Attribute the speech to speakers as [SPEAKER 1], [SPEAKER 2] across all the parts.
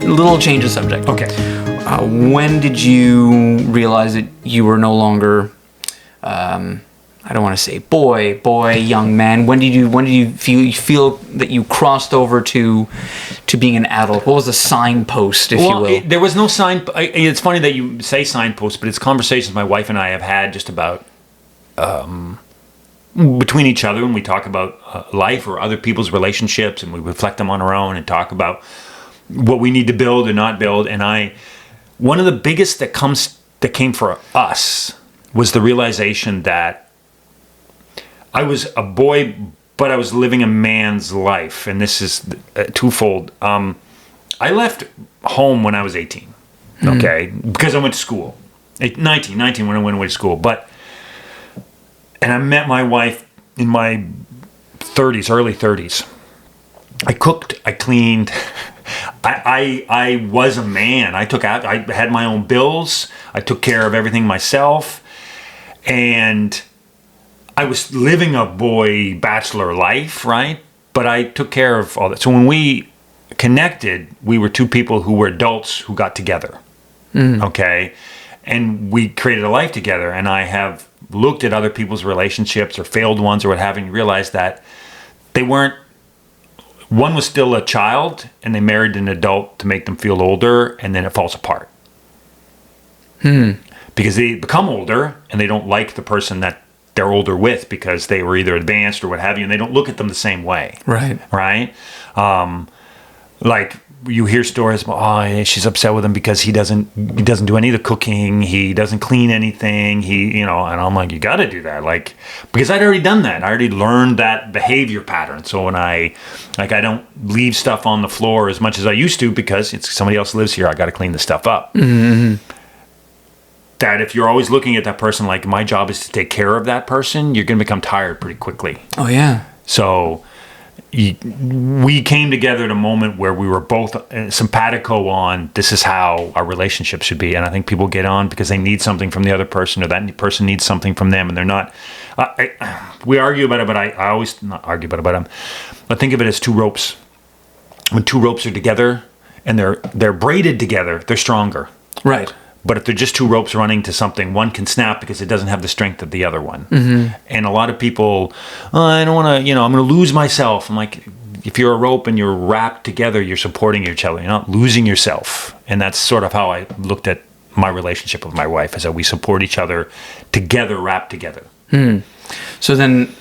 [SPEAKER 1] little change of subject.
[SPEAKER 2] Okay.
[SPEAKER 1] When did you realize that you were no longer, I don't want to say boy, young man? When did you feel that you crossed over to being an adult? What was the signpost, if you will?
[SPEAKER 2] There was no sign. It's funny that you say signpost, but it's conversations my wife and I have had just about between each other when we talk about life or other people's relationships, and we reflect them on our own and talk about what we need to build or not build. And one of the biggest that came for us was the realization that I was a boy, but I was living a man's life, and this is twofold. I left home when I was 18, okay, because I went to school. 19 when I went away to school, and I met my wife in my 30s, early 30s. I cooked, I cleaned, I was a man. I had my own bills, I took care of everything myself, and I was living a boy bachelor life, right? But I took care of all that. So when we connected, we were two people who were adults who got together, okay? And we created a life together. And I have looked at other people's relationships or failed ones or what have you, and realized that they weren't, one was still a child and they married an adult to make them feel older, and then it falls apart. Because they become older and they don't like the person that they're older with because they were either advanced or what have you, and they don't look at them the same way. Right. Like you hear stories about, she's upset with him because he doesn't do any of the cooking, he doesn't clean anything, and I'm like, you got to do that, like, because I'd already done that. I already learned that behavior pattern. So when I don't leave stuff on the floor as much as I used to because it's somebody else lives here, I got to clean the stuff up. That if you're always looking at that person like my job is to take care of that person, you're going to become tired pretty quickly.
[SPEAKER 1] Oh, yeah.
[SPEAKER 2] So we came together at a moment where we were both simpatico on this is how our relationship should be. And I think people get on because they need something from the other person, or that person needs something from them, and they're not. We argue about it, but I always not argue about it. But I think of it as two ropes. When two ropes are together and they're braided together, they're stronger.
[SPEAKER 1] Right.
[SPEAKER 2] But if they're just two ropes running to something, one can snap because it doesn't have the strength of the other one. And a lot of people, I don't want to, I'm going to lose myself. I'm like, if you're a rope and you're wrapped together, you're supporting each other. You're not losing yourself. And that's sort of how I looked at my relationship with my wife, is that we support each other together, wrapped together.
[SPEAKER 1] So then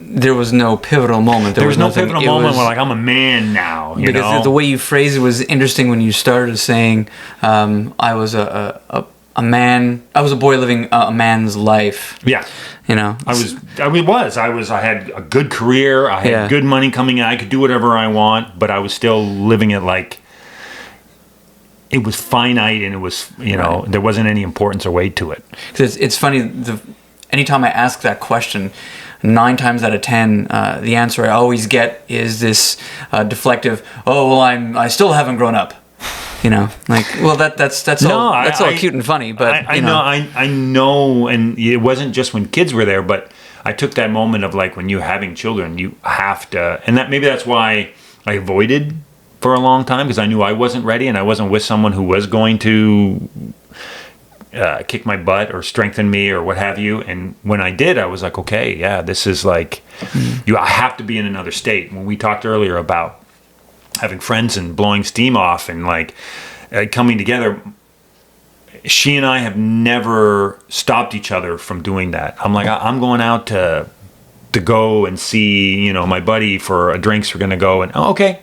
[SPEAKER 1] there was no pivotal moment.
[SPEAKER 2] There was no pivotal moment where, like, I'm a man now.
[SPEAKER 1] Because the way you phrased it was interesting when you started saying, I was a man. I was a boy living a man's life.
[SPEAKER 2] Yeah. I had a good career. I had good money coming in. I could do whatever I want, but I was still living it like it was finite, and it was, there wasn't any importance or weight to it.
[SPEAKER 1] It's funny. Anytime I ask that question, 9 times out of 10, the answer I always get is this deflective, "Oh, well, I still haven't grown up." That's all cute and funny, but
[SPEAKER 2] I know, and it wasn't just when kids were there, but I took that moment of, like, when you're having children, you have to, and maybe that's why I avoided for a long time, because I knew I wasn't ready and I wasn't with someone who was going to kick my butt or strengthen me or what have you. And when I did, I was like, okay, yeah, this is like, I have to be in another state. When we talked earlier about having friends and blowing steam off and like coming together, she and I have never stopped each other from doing that. I'm like, I'm going out to go and see, my buddy for a drinks. We're going to go, and okay.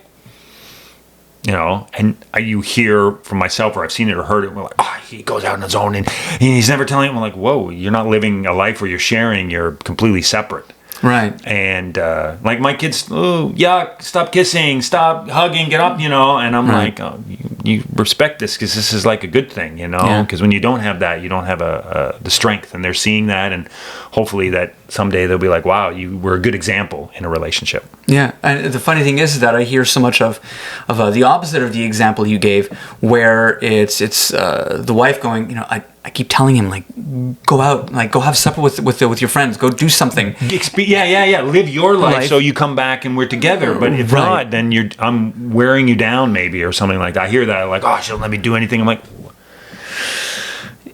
[SPEAKER 2] And you hear from myself, or I've seen it or heard it, we're like, he goes out on his own, and he's never telling him. We're like, whoa, you're not living a life where you're sharing, you're completely separate.
[SPEAKER 1] Right.
[SPEAKER 2] And like my kids, yuck, stop kissing, stop hugging, get up, and I'm like, you respect this because this is like a good thing, because when you don't have that, you don't have the strength, and they're seeing that, and hopefully that someday they'll be like, wow, you were a good example in a relationship.
[SPEAKER 1] Yeah, and the funny thing is that I hear so much of the opposite of the example you gave, where it's the wife going, I keep telling him, like, go out, like, go have supper with your friends, go do something.
[SPEAKER 2] Yeah. Live your life so you come back and we're together. But if not, then I'm wearing you down maybe or something like that. I hear that, like, oh, she don't let me do anything. I'm like,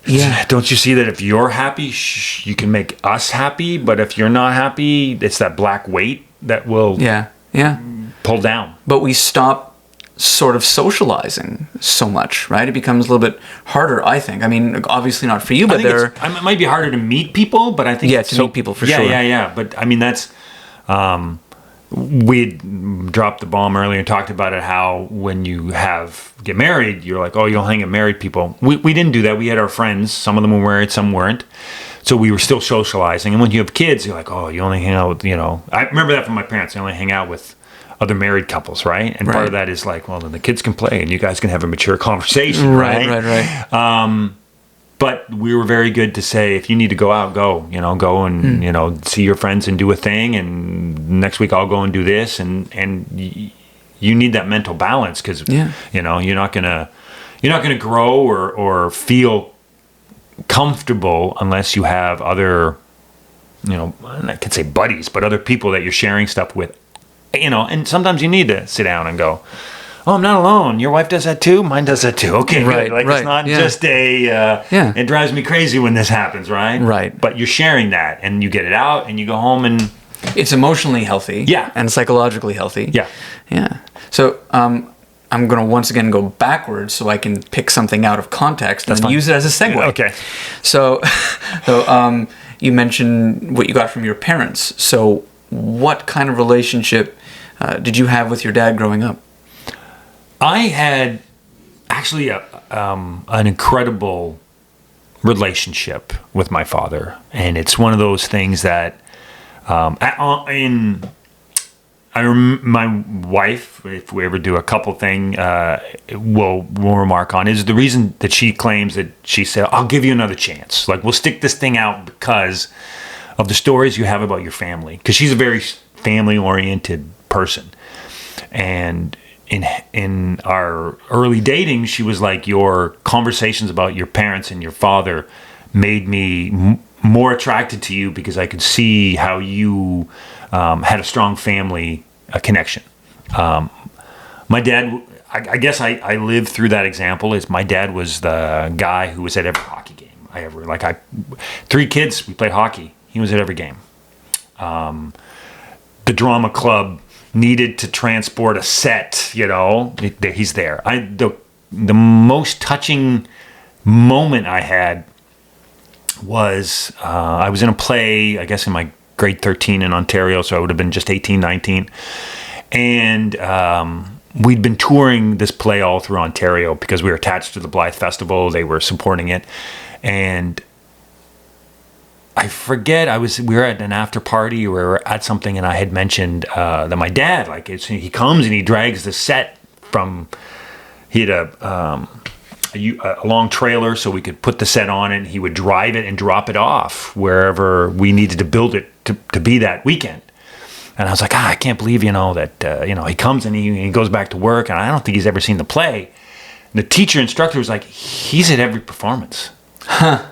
[SPEAKER 2] yeah. Don't you see that if you're happy, you can make us happy? But if you're not happy, it's that black weight that will pull down.
[SPEAKER 1] But we stop sort of socializing so much, right? It becomes a little bit harder, I think. I mean, obviously not for you, but
[SPEAKER 2] it might be harder to meet people, but I think
[SPEAKER 1] meet people for sure.
[SPEAKER 2] Yeah. But I mean, that's we dropped the bomb earlier and talked about it. How when you get married, you're like, oh, you'll hang out married people. We didn't do that. We had our friends. Some of them were married, some weren't. So we were still socializing. And when you have kids, you're like, oh, you only hang out with, I remember that from my parents. They only hang out with other married couples, right? And part of that is like, well, then the kids can play and you guys can have a mature conversation, right?
[SPEAKER 1] Right.
[SPEAKER 2] But we were very good to say, if you need to go out, go and, see your friends and do a thing. And next week I'll go and do this. And you need that mental balance because, you're not going to grow or feel comfortable unless you have other, I could say buddies, but other people that you're sharing stuff with. And sometimes you need to sit down and go, oh, I'm not alone. Your wife does that too? Mine does that too. Okay, good. Like, it's not just it drives me crazy when this happens, right?
[SPEAKER 1] Right.
[SPEAKER 2] But you're sharing that, and you get it out, and you go home, and
[SPEAKER 1] it's emotionally healthy.
[SPEAKER 2] Yeah.
[SPEAKER 1] And psychologically healthy.
[SPEAKER 2] Yeah.
[SPEAKER 1] Yeah. So, I'm going to once again go backwards so I can pick something out of context and use it as a segue.
[SPEAKER 2] Okay.
[SPEAKER 1] So, you mentioned what you got from your parents. So, what kind of relationship did you have with your dad growing up?
[SPEAKER 2] I had actually an incredible relationship with my father, and it's one of those things that my wife, if we ever do a couple thing, will remark on is the reason that she claims that she said, I'll give you another chance. Like, we'll stick this thing out because of the stories you have about your family. Because she's a very family-oriented person. And in our early dating, she was like, your conversations about your parents and your father made me more attracted to you because I could see how you had a strong family connection. My dad, I guess I lived through that example. Is my dad was the guy who was at every hockey game I ever, 3 kids, we played hockey. He was at every game. The drama club needed to transport a set, he's there. The most touching moment I had was I was in a play, I guess in my grade 13 in Ontario, so I would have been just 18, 19. And we'd been touring this play all through Ontario because we were attached to the Blythe Festival. They were supporting it. And I forget, we were at an after party or we were at something, and I had mentioned that my dad, he comes and he drags the set from, he had a long trailer so we could put the set on it, and he would drive it and drop it off wherever we needed to build it to be that weekend. And I was like, I can't believe, that, he comes and he goes back to work, and I don't think he's ever seen the play. And the instructor was like, he's at every performance. Huh.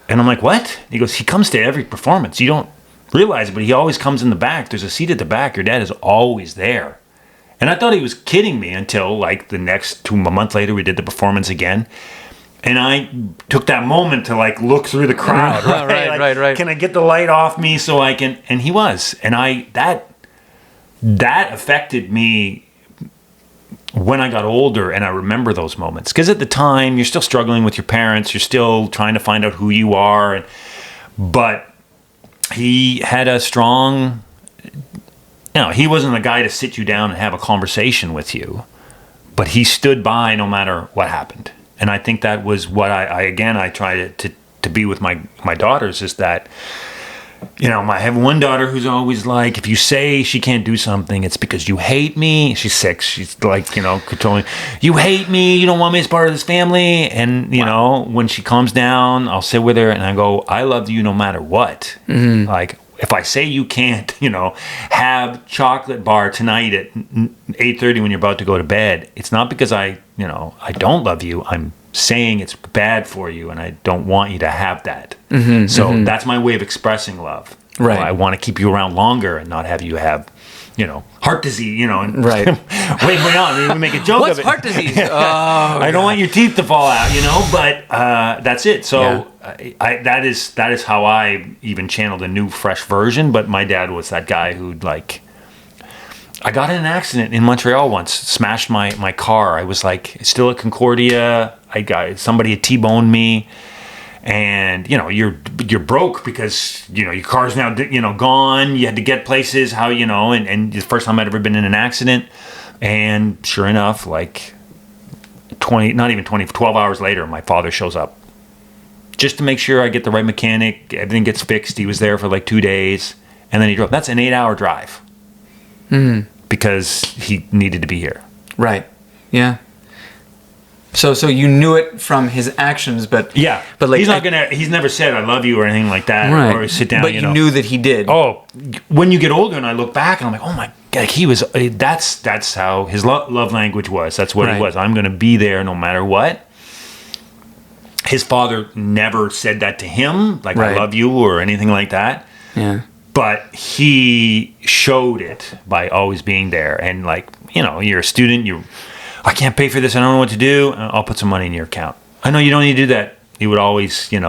[SPEAKER 2] And I'm like, what? He goes, he comes to every performance. You don't realize it, but he always comes in the back. There's a seat at the back. Your dad is always there. And I thought he was kidding me until the next a month later, we did the performance again. And I took that moment to look through the crowd.
[SPEAKER 1] Right.
[SPEAKER 2] Can I get the light off me so I can? And he was. And that affected me when I got older, and I remember those moments. Because at the time, you're still struggling with your parents. You're still trying to find out who you are. But he had a strong... he wasn't the guy to sit you down and have a conversation with you. But he stood by no matter what happened. And I think that was what I try to be with my daughters, is that... I have one daughter who's always like, if you say she can't do something, it's because you hate me. She's 6. She's controlling. You hate me. You don't want me as part of this family. And, when she calms down, I'll sit with her and I go, I love you no matter what. Mm-hmm. if I say you can't, have chocolate bar tonight at 8:30 when you're about to go to bed, it's not because I don't love you. I'm saying it's bad for you, and I don't want you to have that. So that's my way of expressing love.
[SPEAKER 1] Right.
[SPEAKER 2] I want to keep you around longer and not have you have, heart disease, and
[SPEAKER 1] Right.
[SPEAKER 2] wait on, we make a joke
[SPEAKER 1] What's
[SPEAKER 2] of it.
[SPEAKER 1] heart disease?
[SPEAKER 2] I don't want your teeth to fall out, but that's it. So that is how I even channeled a new, fresh version. But my dad was that guy who'd I got in an accident in Montreal once, smashed my car. I was still at Concordia. Somebody had T-boned me. And you're broke because your car's now gone. You had to get places and the first time I'd ever been in an accident. And sure enough, 12 hours later, my father shows up just to make sure I get the right mechanic, everything gets fixed. He was there for 2 days, and then he drove. That's an 8-hour drive because he needed to be here.
[SPEAKER 1] Right. Yeah. So you knew it from his actions, but
[SPEAKER 2] he's never said I love you or anything like that,
[SPEAKER 1] right.
[SPEAKER 2] or sit down.
[SPEAKER 1] But you knew that he did.
[SPEAKER 2] Oh, when you get older, and I look back, and I'm like, oh my God, he was. That's how his love language was. That's what
[SPEAKER 1] Right.
[SPEAKER 2] it was. I'm going to be there no matter what. His father never said that to him,
[SPEAKER 1] Right.
[SPEAKER 2] I love you or anything like that.
[SPEAKER 1] Yeah.
[SPEAKER 2] But he showed it by always being there, and you're a student, I can't pay for this. I don't know what to do. I'll put some money in your account. I know you don't need to do that. He would always, he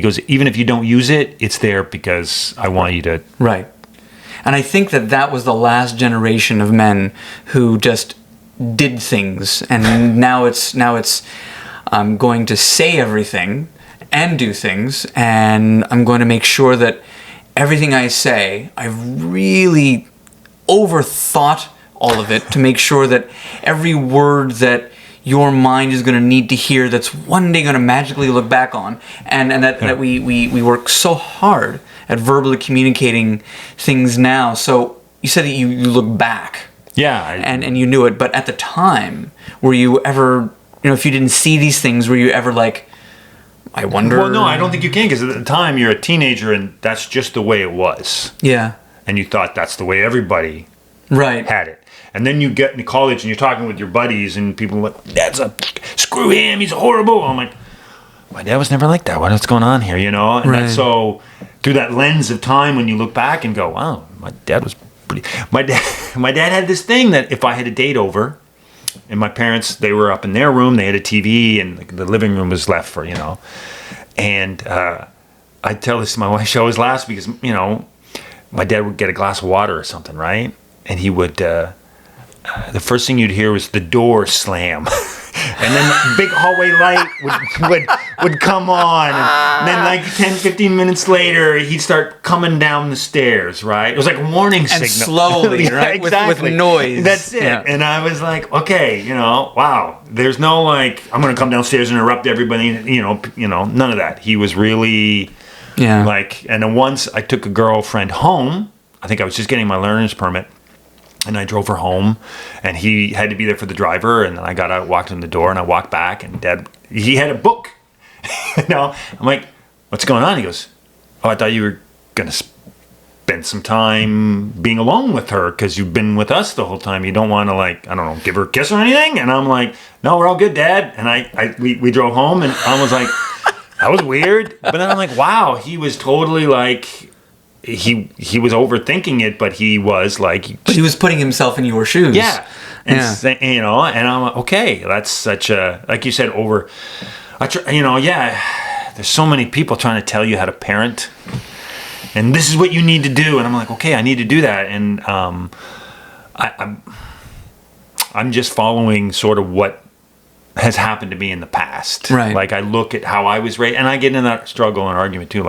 [SPEAKER 2] goes, even if you don't use it, it's there because I want you to.
[SPEAKER 1] Right. And I think that was the last generation of men who just did things. And now it's I'm going to say everything and do things. And I'm going to make sure that everything I say, I've really overthought all of it to make sure that every word that your mind is going to need to hear, that's one day going to magically look back on, and that we work so hard at verbally communicating things now. So you said that you look back, and you knew it, but at the time, were you ever, if you didn't see these things, were you ever I wonder?
[SPEAKER 2] Well, no, I don't think you can, because at the time you're a teenager and that's just the way it was.
[SPEAKER 1] Yeah.
[SPEAKER 2] And you thought that's the way everybody had it. And then you get into college and you're talking with your buddies and people are like, screw him, he's horrible. I'm like, my dad was never like that. What's going on here, And
[SPEAKER 1] Right.
[SPEAKER 2] so through that lens of time, when you look back and go, wow, my dad was pretty... My dad had this thing that if I had a date over, and my parents, they were up in their room, they had a TV, and the living room was left for, And I tell this to my wife, she always laughs because, my dad would get a glass of water or something, right? And he would... the first thing you'd hear was the door slam, and then the big hallway light would come on, and then 10, 15 minutes later, he'd start coming down the stairs, right? It was like a warning signal.
[SPEAKER 1] And slowly,
[SPEAKER 2] Yeah,
[SPEAKER 1] right?
[SPEAKER 2] exactly.
[SPEAKER 1] With noise.
[SPEAKER 2] That's it.
[SPEAKER 1] Yeah.
[SPEAKER 2] And I was like, okay, wow, there's no I'm going to come downstairs and interrupt everybody, none of that. He was really and then once I took a girlfriend home, I think I was just getting my learner's permit, and I drove her home, and he had to be there for the driver. And then I got out, walked in the door, and I walked back, and Dad, he had a book. I'm like, what's going on? He goes, oh, I thought you were going to spend some time being alone with her because you've been with us the whole time. You don't want to I don't know, give her a kiss or anything? And I'm like, no, we're all good, Dad. And we drove home, and I was like, that was weird. But then I'm like, wow, he was totally he was overthinking it, but he was
[SPEAKER 1] But he was putting himself in your shoes.
[SPEAKER 2] Yeah. And, and I'm like, okay, that's such a, like you said, there's so many people trying to tell you how to parent, and this is what you need to do. And I'm like, okay, I need to do that. And I'm just following sort of what has happened to me in the past.
[SPEAKER 1] Right.
[SPEAKER 2] I look at how I was raised, and I get in that struggle and argument too.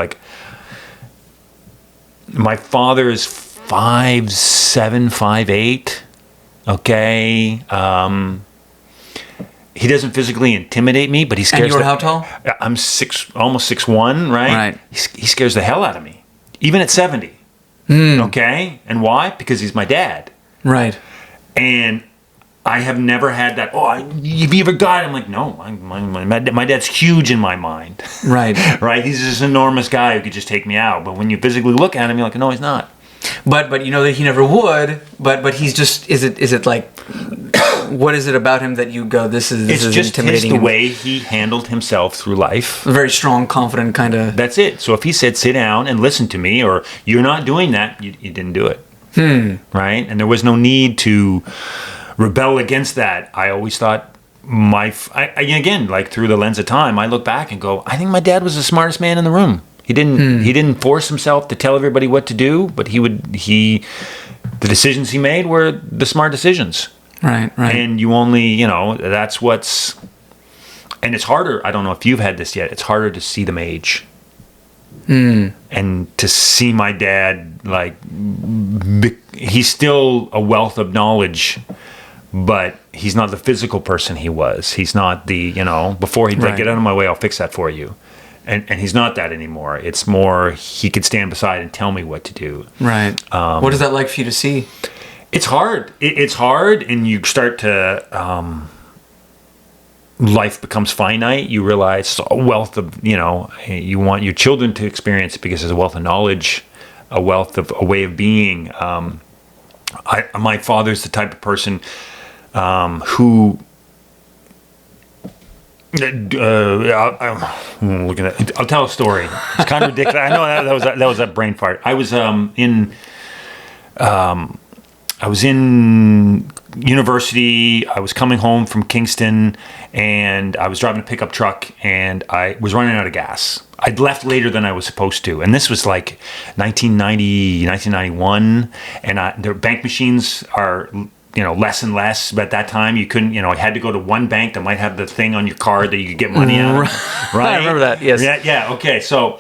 [SPEAKER 2] My father is 5'7", 5'8". Okay. He doesn't physically intimidate me, but he scares.
[SPEAKER 1] And you're how tall?
[SPEAKER 2] I'm almost 6'1", right?
[SPEAKER 1] Right.
[SPEAKER 2] He scares the hell out of me, even at 70. Okay. And why? Because he's my dad.
[SPEAKER 1] Right.
[SPEAKER 2] And I have never had that. Oh, have you ever got it? I'm like, no, my dad's huge in my mind.
[SPEAKER 1] Right.
[SPEAKER 2] Right. He's this enormous guy who could just take me out. But when you physically look at him, you're like, no, he's not.
[SPEAKER 1] But you know that he never would. But he's just. Is it like? What is it about him that you go? This is
[SPEAKER 2] just
[SPEAKER 1] intimidating.
[SPEAKER 2] The way he handled himself through life.
[SPEAKER 1] A very strong, confident kind of.
[SPEAKER 2] That's it. So if he said, sit down and listen to me, or you're not doing that, you didn't do it. Right. And there was no need to rebel against that. I always thought again, like through the lens of time, I look back and go, I think my dad was the smartest man in the room. He didn't force himself to tell everybody what to do, but the decisions he made were the smart decisions.
[SPEAKER 1] Right.
[SPEAKER 2] And you only, that's what's, and it's harder. I don't know if you've had this yet. It's harder to see them age. And to see my dad, like, he's still a wealth of knowledge, but he's not the physical person he was. He's not the, before he'd like, get out of my way, I'll fix that for you. And he's not that anymore. It's more, he could stand beside and tell me what to do.
[SPEAKER 1] Right. What is that like for you to see?
[SPEAKER 2] It's hard. It's hard, and you start to, life becomes finite. You realize a wealth of, you want your children to experience it because there's a wealth of knowledge, a way of being. My father's the type of person who, I'm looking at. I'll tell a story. It's kind of ridiculous. I know that was a brain fart. I was in university. I was coming home from Kingston, and I was driving a pickup truck, and I was running out of gas. I'd left later than I was supposed to, and this was like 1990, 1991, and the bank machines are, less and less. But at that time, you couldn't, I had to go to one bank that might have the thing on your card that you could get money out of. Right?
[SPEAKER 1] I remember that, yes.
[SPEAKER 2] Yeah, okay. So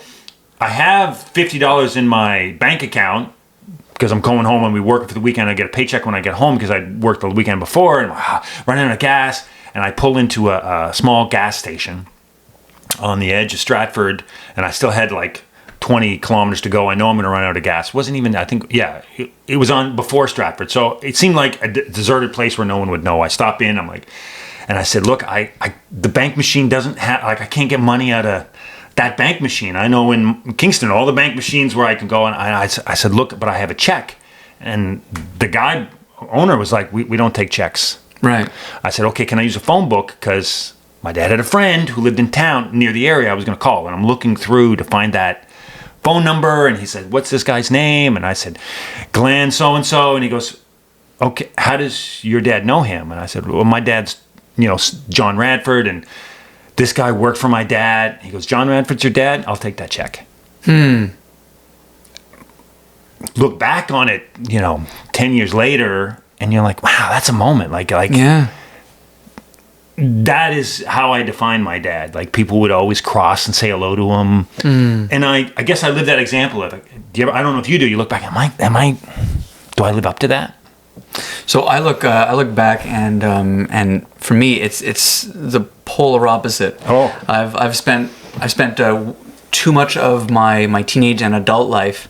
[SPEAKER 2] I have $50 in my bank account, because I'm going home and we work for the weekend. I get a paycheck when I get home because I worked the weekend before, and running out of gas. And I pull into a small gas station on the edge of Stratford, and I still had like 20 kilometers to go. I know I'm going to run out of gas. Wasn't even, I think, it was on before Stratford. So it seemed like a deserted place where no one would know. I stop in, and I said, look, the bank machine doesn't have, I can't get money out of that bank machine. I know in Kingston, all the bank machines where I can go, and I said, look, but I have a check. And the owner was like, we don't take checks.
[SPEAKER 1] Right.
[SPEAKER 2] I said, okay, can I use a phone book? Because my dad had a friend who lived in town near the area I was going to call. And I'm looking through to find that phone number. And he said, what's this guy's name? And I said, Glenn so-and-so. And he goes, okay, how does your dad know him? And I said, well, my dad's, John Radford, and this guy worked for my dad. He goes, John Radford's your dad? I'll take that check. Look back on it, 10 years later, and you're like, wow, that's a moment. Like,
[SPEAKER 1] yeah.
[SPEAKER 2] That is how I define my dad. Like, people would always cross and say hello to him. And I guess I live that example of it. I don't know if you do. You look back, do I live up to that?
[SPEAKER 1] So I look back, and for me, it's the polar opposite.
[SPEAKER 2] Oh,
[SPEAKER 1] I've spent too much of my teenage and adult life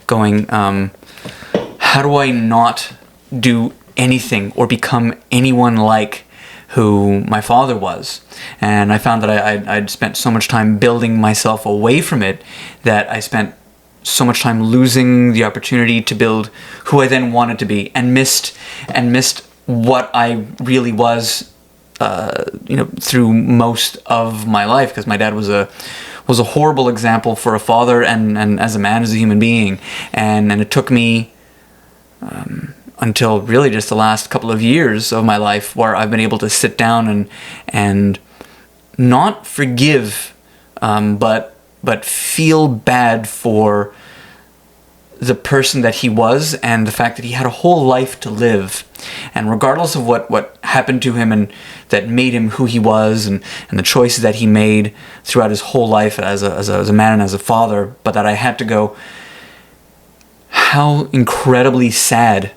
[SPEAKER 1] going, how do I not do anything or become anyone like who my father was? And I found that I'd spent so much time building myself away from it that I spent so much time losing the opportunity to build who I then wanted to be, and missed what I really was, through most of my life, because my dad was a horrible example for a father and as a man, as a human being, and it took me until really just the last couple of years of my life where I've been able to sit down and not forgive, but feel bad for the person that he was, and the fact that he had a whole life to live, and regardless of what happened to him and that made him who he was, and the choices that he made throughout his whole life as a man and as a father, but that I had to go, how incredibly sad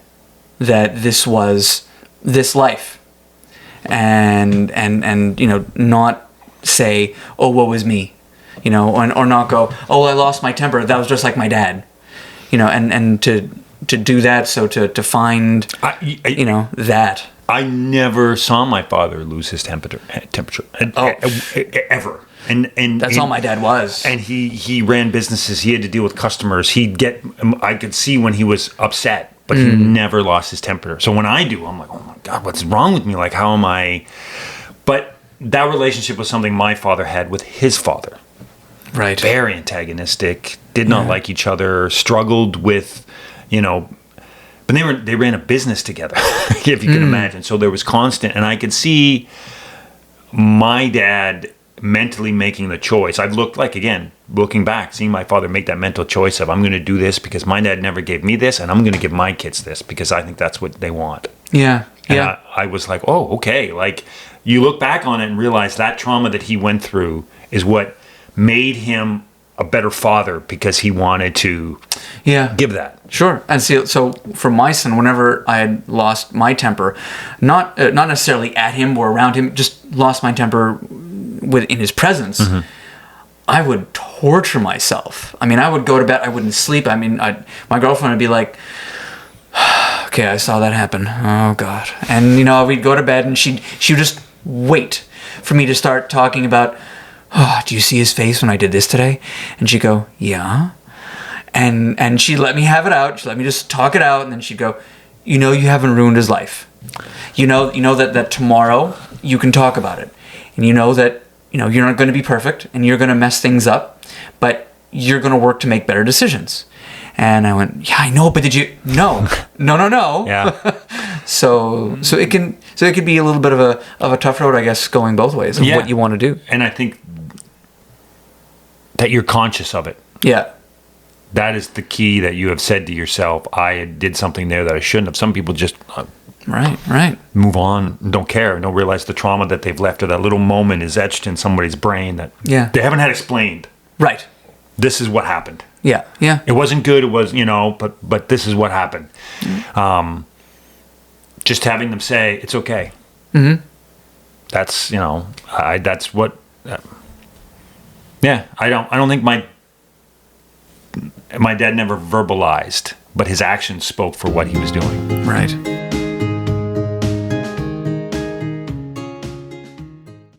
[SPEAKER 1] that this was this life, and not say, oh, woe is me, or not go, oh, I lost my temper, that was just like my dad, and to do that, so to find, that.
[SPEAKER 2] I never saw my father lose his temperature ever. And
[SPEAKER 1] That's all my dad was.
[SPEAKER 2] And he ran businesses. He had to deal with customers. I could see when he was upset, but he never lost his temper. So when I do, I'm like, oh my God, what's wrong with me? Like, how am I? But that relationship was something my father had with his father.
[SPEAKER 1] Right.
[SPEAKER 2] Very antagonistic, did not like each other, struggled with, but they ran a business together, if you can imagine. So there was constant, and I could see my dad mentally making the choice. I've looking back, seeing my father make that mental choice of, I'm going to do this because my dad never gave me this, and I'm going to give my kids this because I think that's what they want.
[SPEAKER 1] Yeah.
[SPEAKER 2] And
[SPEAKER 1] Yeah.
[SPEAKER 2] I was like, oh, okay. Like, you look back on it and realize that trauma that he went through is what made him a better father, because he wanted to give that.
[SPEAKER 1] Sure. And see, so for my son, whenever I had lost my temper, not necessarily at him or around him, just lost my temper in his presence, I would torture myself. I mean, I would go to bed, I wouldn't sleep. I mean, my girlfriend would be like, okay, I saw that happen. Oh God. And we'd go to bed, and she would just wait for me to start talking about, oh, do you see his face when I did this today? And she'd go, yeah. And she'd let me have it out. She'd let me just talk it out. And then she'd go, you haven't ruined his life. You know that tomorrow you can talk about it. And you know that, you're not going to be perfect and you're going to mess things up, but you're going to work to make better decisions. And I went, yeah, I know, but did you? No.
[SPEAKER 2] Yeah.
[SPEAKER 1] So it could be a little bit of a tough road, I guess, going both ways of what you want to do.
[SPEAKER 2] And I think that you're conscious of it.
[SPEAKER 1] Yeah.
[SPEAKER 2] That is the key, that you have said to yourself, I did something there that I shouldn't have. Some people just
[SPEAKER 1] right
[SPEAKER 2] move on, don't care, don't realize the trauma that they've left, or that little moment is etched in somebody's brain that they haven't had explained.
[SPEAKER 1] Right.
[SPEAKER 2] This is what happened.
[SPEAKER 1] Yeah.
[SPEAKER 2] It wasn't good. It was, but this is what happened. Just having them say, it's okay. Mm-hmm. That's, that's what, I don't think my dad never verbalized, but his actions spoke for what he was doing.
[SPEAKER 1] Right.